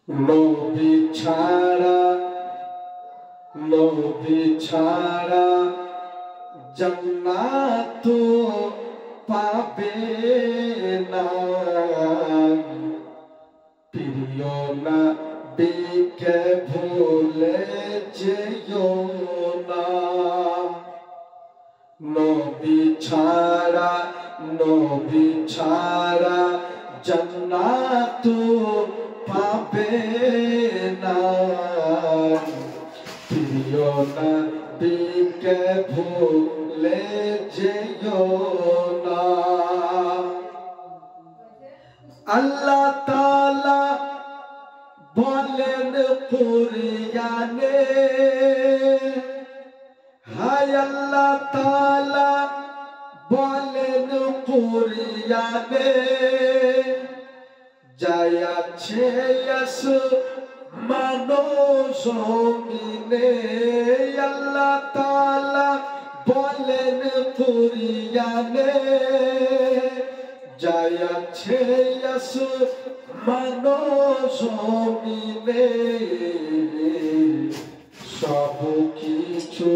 নবী ছাড়া নবী ছাড়া জান্নাত পাবে না প্রিয় নবীকে ভুলে যেও না নবী ছাড়া জান্নাত পাবে না প্রিয় নবীকে ভুলে যেও না আল্লাহ তাআলা বলেন কুরআনে হায় আল্লাহ তাআলা বলেন কুরআনে যায় আছে আসমানো জমিনে আল্লাহ তাআলা বলেন কুরআনে যায় আছে আসমানো জমিনে সব কিছু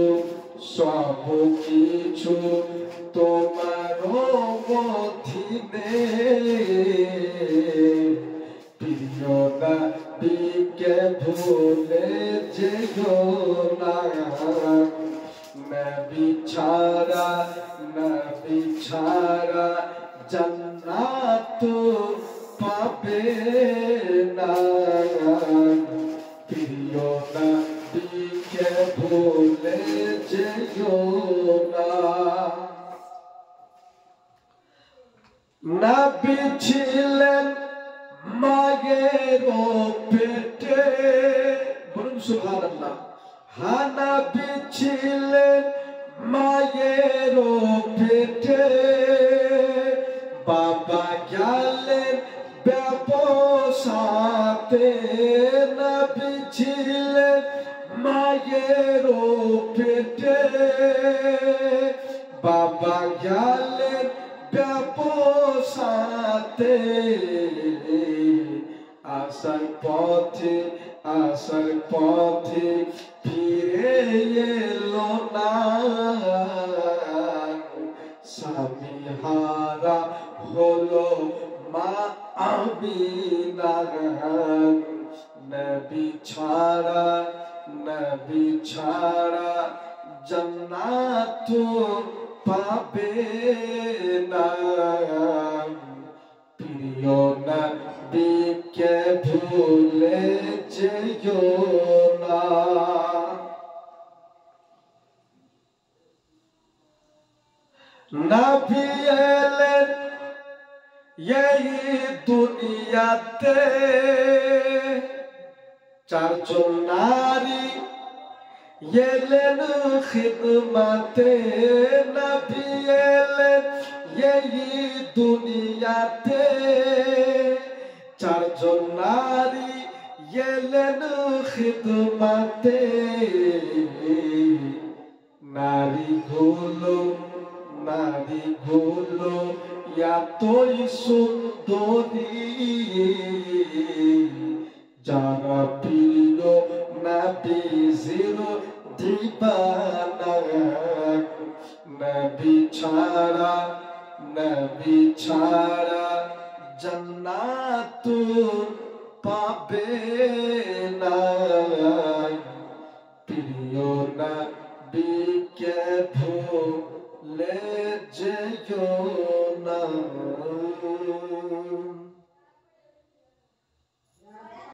তোমার অধীনে প্রিয় নবীকে ভুলে যেও না নবী ছাড়া জান্নাত পাবে না প্রিয় নবীকে ভুলে যেও না নবী ছিলেন মায়ের পেটে বলুন সুবহানাল্লাহ নবী ছিলেন মায়ের পেটে বাবা গেলেন ব্যবসাতে নবী ছিলেন মায়ের পেটে বাবা গেলেন ব্যবসাতে আসার পথে ফিরে এলো না স্বামী হারা হলো মা আমিনা নবী ছাড়া জান্নাত পাবে না প্রিয় নবীকে ভুলে যেও না নবী এলেন এই দুনিয়াতে চারজন নারী এলেন খিদমতে নবী এলেন এই দুনিয়াতে চারজন নারী এলেন খিদমতে নারীগুলো এতই সুন্দরী যারা প্রিয় নবীজির দিবানা নবী ছাড়া জান্নাত পাবে না প্রিয় নবীকে ভুলে যে